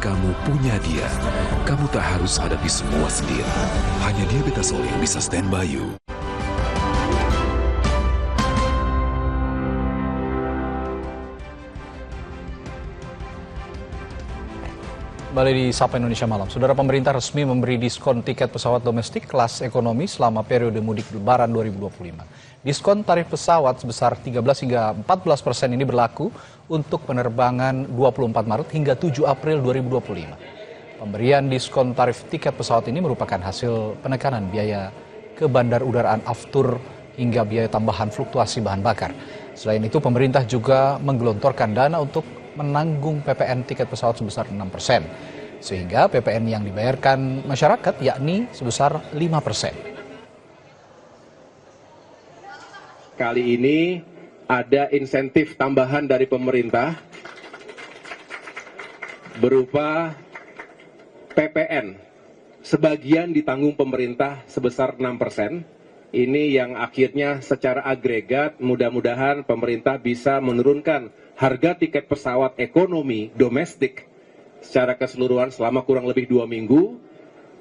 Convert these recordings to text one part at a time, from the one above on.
kamu punya dia. Kamu tak harus hadapi semua sendiri. Hanya dia Betasol yang bisa stand by you. Kembali di Sapa Indonesia Malam. Saudara, pemerintah resmi memberi diskon tiket pesawat domestik kelas ekonomi selama periode mudik Lebaran 2025. Diskon tarif pesawat sebesar 13 hingga 14% ini berlaku untuk penerbangan 24 Maret hingga 7 April 2025. Pemberian diskon tarif tiket pesawat ini merupakan hasil penekanan biaya ke bandar udaraan aftur hingga biaya tambahan fluktuasi bahan bakar. Selain itu, pemerintah juga menggelontorkan dana untuk menanggung PPN tiket pesawat sebesar 6%, sehingga PPN yang dibayarkan masyarakat yakni sebesar 5%. Kali ini ada insentif tambahan dari pemerintah berupa PPN. Sebagian ditanggung pemerintah sebesar 6%. Ini yang akhirnya secara agregat mudah-mudahan pemerintah bisa menurunkan harga tiket pesawat ekonomi domestik secara keseluruhan selama kurang lebih 2 minggu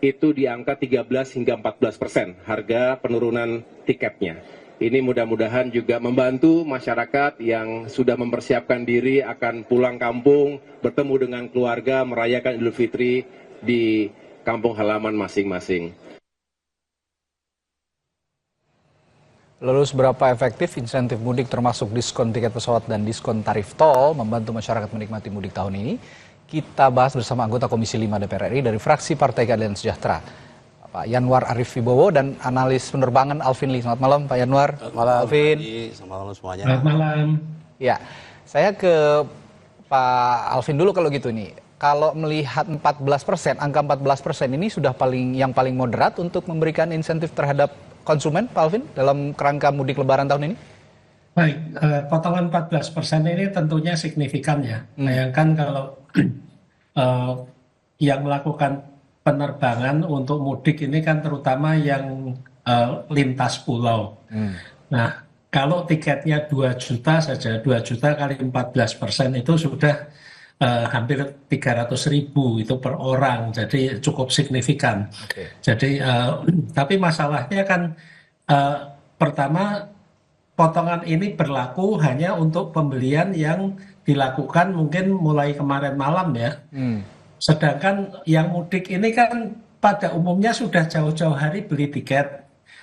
itu di angka 13 hingga 14% harga penurunan tiketnya. Ini mudah-mudahan juga membantu masyarakat yang sudah mempersiapkan diri akan pulang kampung, bertemu dengan keluarga, merayakan Idul Fitri di kampung halaman masing-masing. Lalu seberapa efektif insentif mudik termasuk diskon tiket pesawat dan diskon tarif tol membantu masyarakat menikmati mudik tahun ini? Kita bahas bersama anggota Komisi 5 DPR RI dari fraksi Partai Keadilan Sejahtera, Pak Yanwar Arif Wibowo, dan analis penerbangan Alvin Lee. Selamat malam Pak Yanwar. Selamat malam Alvin. Selamat malam semuanya. Selamat malam. Ya, saya ke Pak Alvin dulu kalau gitu nih. Kalau melihat 14%, angka 14% ini sudah yang paling moderat untuk memberikan insentif terhadap konsumen, Pak Alvin, dalam kerangka mudik Lebaran tahun ini? Baik, potongan 14% ini tentunya signifikan ya. Bayangkan kalau yang melakukan penerbangan untuk mudik ini kan terutama yang lintas pulau. Nah, kalau tiketnya 2 juta saja, 2 juta kali 14% itu sudah hampir 300.000 itu per orang, jadi cukup signifikan. Okay. Jadi, tapi masalahnya kan pertama potongan ini berlaku hanya untuk pembelian yang dilakukan mungkin mulai kemarin malam ya. Sedangkan yang mudik ini kan pada umumnya sudah jauh-jauh hari beli tiket.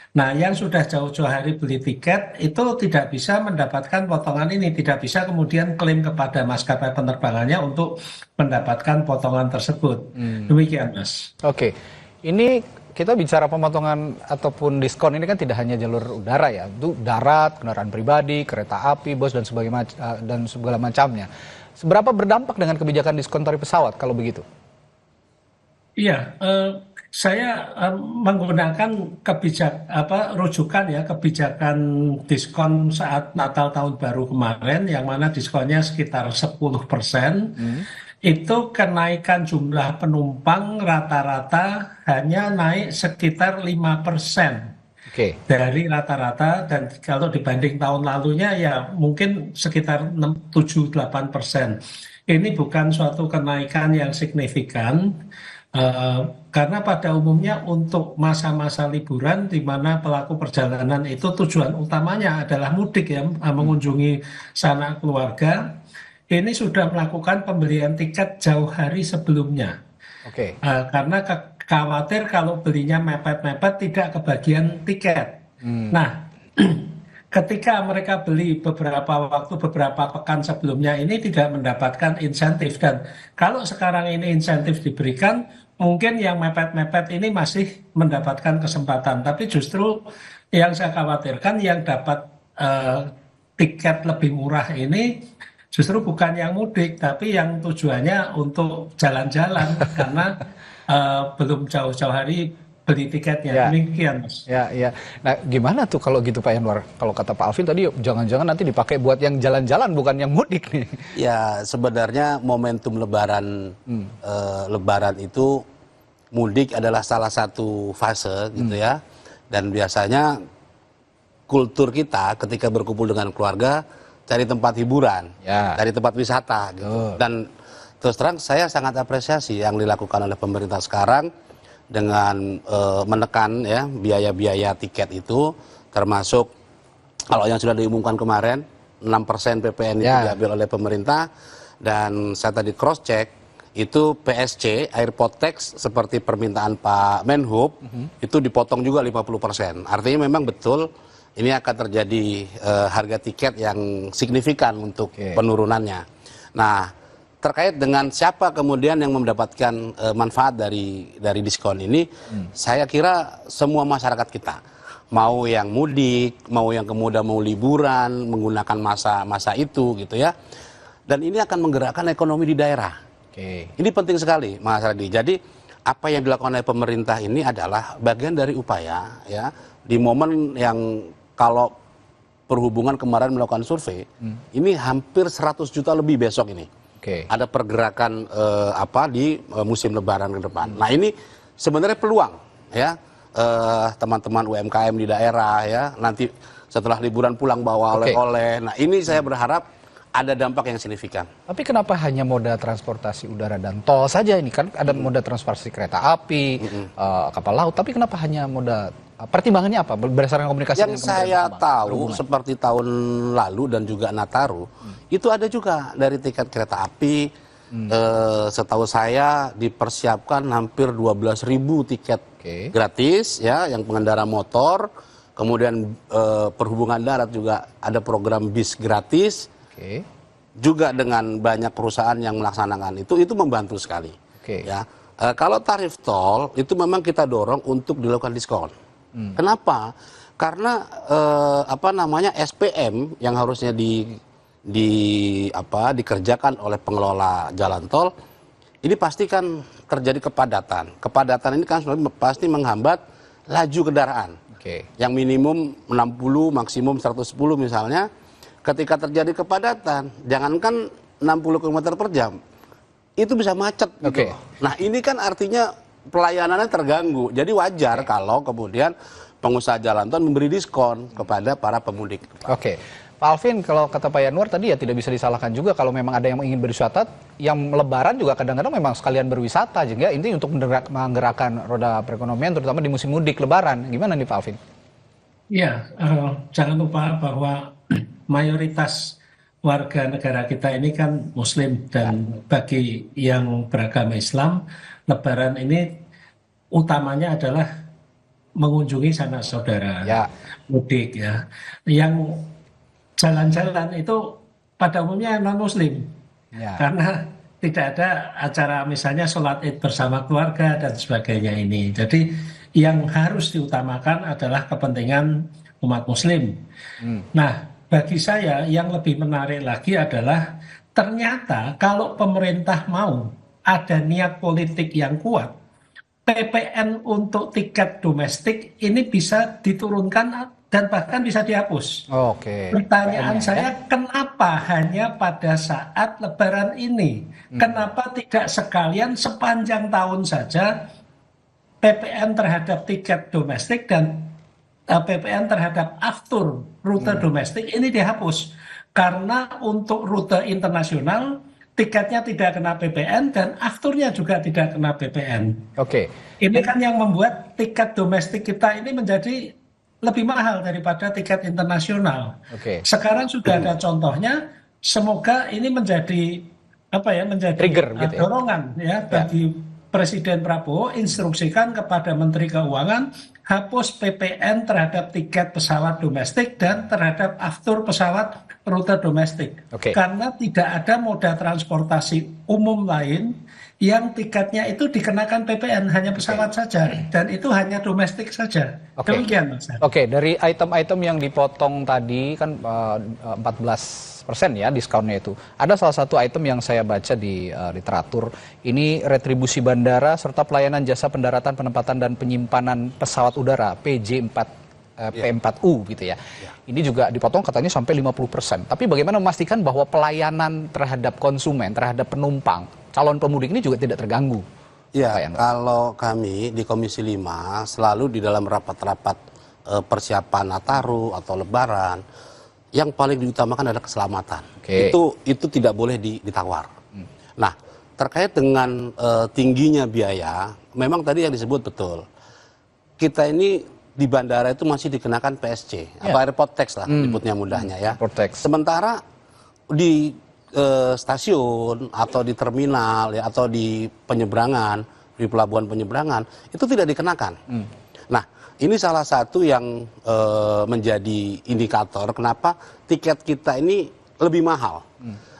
Nah, yang sudah jauh-jauh hari beli tiket itu tidak bisa mendapatkan potongan ini, tidak bisa kemudian klaim kepada maskapai penerbangannya untuk mendapatkan potongan tersebut. Demikian, Mas. Oke, ini kita bicara pemotongan ataupun diskon ini kan tidak hanya jalur udara ya, itu darat, kendaraan pribadi, kereta api, bus dan segala macamnya. Seberapa berdampak dengan kebijakan diskon tarif pesawat kalau begitu? Iya, saya menggunakan rujukan ya kebijakan diskon saat Natal tahun baru kemarin yang mana diskonnya sekitar 10%. Itu kenaikan jumlah penumpang rata-rata hanya naik sekitar 5%. Dari rata-rata, dan kalau dibanding tahun lalunya ya mungkin sekitar 7-8%. Ini bukan suatu kenaikan yang signifikan. Karena pada umumnya untuk masa-masa liburan di mana pelaku perjalanan itu tujuan utamanya adalah mudik ya, mengunjungi sanak keluarga, ini sudah melakukan pembelian tiket jauh hari sebelumnya. Karena khawatir kalau belinya mepet-mepet tidak kebagian tiket. Nah, ketika mereka beli beberapa pekan sebelumnya ini tidak mendapatkan insentif, dan kalau sekarang ini insentif diberikan, mungkin yang mepet-mepet ini masih mendapatkan kesempatan, tapi justru yang saya khawatirkan yang dapat tiket lebih murah ini justru bukan yang mudik, tapi yang tujuannya untuk jalan-jalan karena belum jauh-jauh hari beli tiketnya. Demikian, Mas. Ya. Nah, gimana tuh kalau gitu Pak Yanwar? Kalau kata Pak Alvin tadi, jangan-jangan nanti dipakai buat yang jalan-jalan bukan yang mudik nih. Ya, sebenarnya momentum Lebaran itu mudik adalah salah satu fase gitu ya. Dan biasanya kultur kita ketika berkumpul dengan keluarga cari tempat hiburan, cari tempat wisata gitu. Dan terus terang saya sangat apresiasi yang dilakukan oleh pemerintah sekarang dengan menekan ya biaya-biaya tiket itu, termasuk kalau yang sudah diumumkan kemarin 6% PPN itu diambil oleh pemerintah, dan saya tadi cross check itu PSC airport tax seperti permintaan Pak Menhub itu dipotong juga 50%. Artinya memang betul ini akan terjadi harga tiket yang signifikan untuk penurunannya. Nah, terkait dengan siapa kemudian yang mendapatkan manfaat dari diskon ini, saya kira semua masyarakat kita, mau yang mudik, mau yang kemudian mau liburan, menggunakan masa itu gitu ya. Dan ini akan menggerakkan ekonomi di daerah. Ini penting sekali, Mas Radi. Jadi apa yang dilakukan oleh pemerintah ini adalah bagian dari upaya ya di momen yang kalau perhubungan kemarin melakukan survei, ini hampir 100 juta lebih besok ini. Ada pergerakan di musim Lebaran ke depan. Nah ini sebenarnya peluang ya teman-teman UMKM di daerah ya, nanti setelah liburan pulang bawa oleh-oleh. Nah ini saya berharap ada dampak yang signifikan. Tapi kenapa hanya moda transportasi udara dan tol saja ini? Kan ada moda transportasi kereta api, kapal laut, tapi kenapa hanya moda, pertimbangannya apa? Berdasarkan komunikasi yang saya tahu seperti tahun lalu dan juga Nataru, itu ada juga dari tiket kereta api. Setahu saya dipersiapkan hampir 12.000 tiket gratis ya, yang pengendara motor. Kemudian perhubungan darat juga ada program bis gratis. Juga dengan banyak perusahaan yang melaksanakan itu membantu sekali. Ya, kalau tarif tol itu memang kita dorong untuk dilakukan diskon. Kenapa? Karena SPM yang harusnya dikerjakan oleh pengelola jalan tol ini pasti kan terjadi kepadatan. Kepadatan ini kan pasti menghambat laju kendaraan. Yang minimum 60, maksimum 110 misalnya. Ketika terjadi kepadatan, jangankan 60 km per jam, itu bisa macet gitu. Nah ini kan artinya pelayanannya terganggu. Jadi wajar kalau kemudian pengusaha jalan tol memberi diskon kepada para pemudik. Pak Alvin, kalau kata Pak Yanuar tadi ya tidak bisa disalahkan juga kalau memang ada yang ingin berwisata, yang Lebaran juga kadang-kadang memang sekalian berwisata, juga ini untuk menggerakkan roda perekonomian terutama di musim mudik Lebaran. Gimana nih Pak Alvin? Iya, jangan lupa bahwa mayoritas warga negara kita ini kan Muslim, dan bagi yang beragama Islam, Lebaran ini utamanya adalah mengunjungi sanak saudara, mudik ya. Yang jalan-jalan itu pada umumnya non-Muslim, karena tidak ada acara misalnya sholat id bersama keluarga dan sebagainya ini. Jadi yang harus diutamakan adalah kepentingan umat Muslim. Nah, bagi saya yang lebih menarik lagi adalah ternyata kalau pemerintah mau ada niat politik yang kuat, PPN untuk tiket domestik ini bisa diturunkan dan bahkan bisa dihapus. Pertanyaan saya, kenapa hanya pada saat Lebaran ini? Kenapa tidak sekalian sepanjang tahun saja PPN terhadap tiket domestik dan PPN terhadap aftur rute domestik ini dihapus, karena untuk rute internasional tiketnya tidak kena PPN dan afturnya juga tidak kena PPN. Ini kan yang membuat tiket domestik kita ini menjadi lebih mahal daripada tiket internasional. Sekarang sudah ada contohnya, semoga ini menjadi menjadi trigger, dorongan ya bagi Presiden Prabowo, instruksikan kepada Menteri Keuangan hapus PPN terhadap tiket pesawat domestik dan terhadap aftur pesawat rute domestik. Karena tidak ada moda transportasi umum lain yang tiketnya itu dikenakan PPN, hanya pesawat saja, dan itu hanya domestik saja. Demikian, Mas. Dari item-item yang dipotong tadi kan 14% ya diskonnya itu. Ada salah satu item yang saya baca di literatur, ini retribusi bandara serta pelayanan jasa pendaratan, penempatan dan penyimpanan pesawat udara P4U gitu ya. Ini juga dipotong katanya sampai 50%. Tapi bagaimana memastikan bahwa pelayanan terhadap konsumen, terhadap penumpang, calon pemudik ini juga tidak terganggu? Ya, kalau kami di Komisi 5 selalu di dalam rapat-rapat persiapan Nataru atau Lebaran, yang paling diutamakan adalah keselamatan. Itu tidak boleh ditawar. Nah, terkait dengan tingginya biaya, memang tadi yang disebut betul. Kita ini di bandara itu masih dikenakan PSC, apa airport tax lah sebutnya mudahnya ya. Sementara di stasiun atau di terminal ya, atau di penyeberangan, di pelabuhan penyeberangan itu tidak dikenakan. Nah, ini salah satu yang menjadi indikator kenapa tiket kita ini lebih mahal.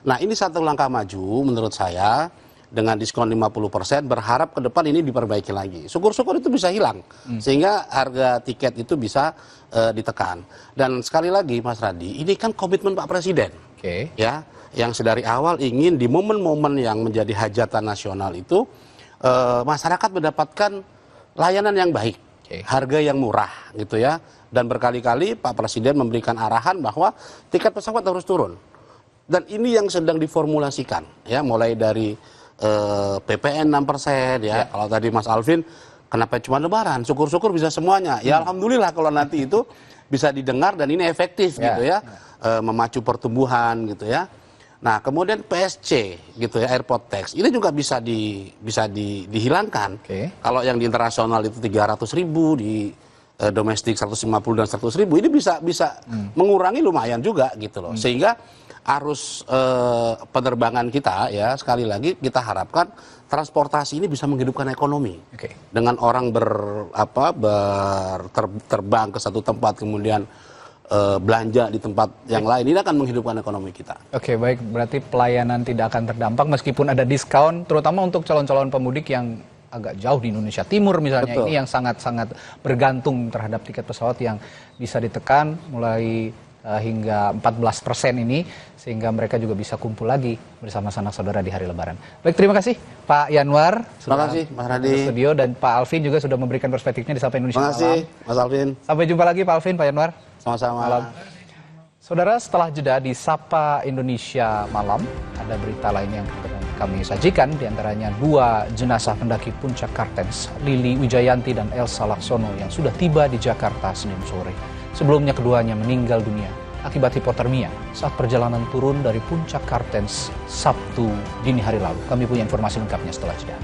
Nah, ini satu langkah maju menurut saya. Dengan diskon 50%, berharap ke depan ini diperbaiki lagi. Syukur-syukur itu bisa hilang, sehingga harga tiket itu bisa ditekan. Dan sekali lagi Mas Radi, ini kan komitmen Pak Presiden, ya, yang sedari awal ingin di momen-momen yang menjadi hajatan nasional itu, masyarakat mendapatkan layanan yang baik, harga yang murah, gitu ya. Dan berkali-kali Pak Presiden memberikan arahan bahwa tiket pesawat harus turun. Dan ini yang sedang diformulasikan, ya, mulai dari PPN 6% ya. Kalau tadi Mas Alvin, kenapa cuma lebaran? Syukur-syukur bisa semuanya. Ya alhamdulillah kalau nanti itu bisa didengar dan ini efektif gitu ya. Memacu pertumbuhan gitu ya. Nah, kemudian PSC gitu ya, airport tax. Ini juga bisa dihilangkan. Kalau yang di internasional itu 300.000, di domestik 150 dan 100.000, ini bisa mengurangi lumayan juga gitu loh. Sehingga arus penerbangan kita ya, sekali lagi kita harapkan transportasi ini bisa menghidupkan ekonomi. Dengan orang terbang ke satu tempat kemudian belanja di tempat yang lain, ini akan menghidupkan ekonomi kita. Oke, baik, berarti pelayanan tidak akan terdampak meskipun ada diskon, terutama untuk calon-calon pemudik yang agak jauh di Indonesia Timur misalnya. Betul. Ini yang sangat-sangat bergantung terhadap tiket pesawat yang bisa ditekan mulai hingga 14% ini, sehingga mereka juga bisa kumpul lagi bersama sanak saudara di hari Lebaran. Baik, terima kasih Pak Yanwar. Terima kasih Mas Radi. Studio, dan Pak Alvin juga sudah memberikan perspektifnya di Sapa Indonesia Malam. Terima kasih Mas Alvin. Sampai jumpa lagi Pak Alvin, Pak Yanwar. Sama-sama. Saudara, setelah jeda di Sapa Indonesia Malam, ada berita lain yang kami sajikan, diantaranya 2 jenazah pendaki Puncak Kartens, Lili Wijayanti dan Elsa Laksono yang sudah tiba di Jakarta Senin sore. Sebelumnya keduanya meninggal dunia akibat hipotermia saat perjalanan turun dari Puncak Kartens Sabtu dini hari lalu. Kami punya informasi lengkapnya setelah jeda.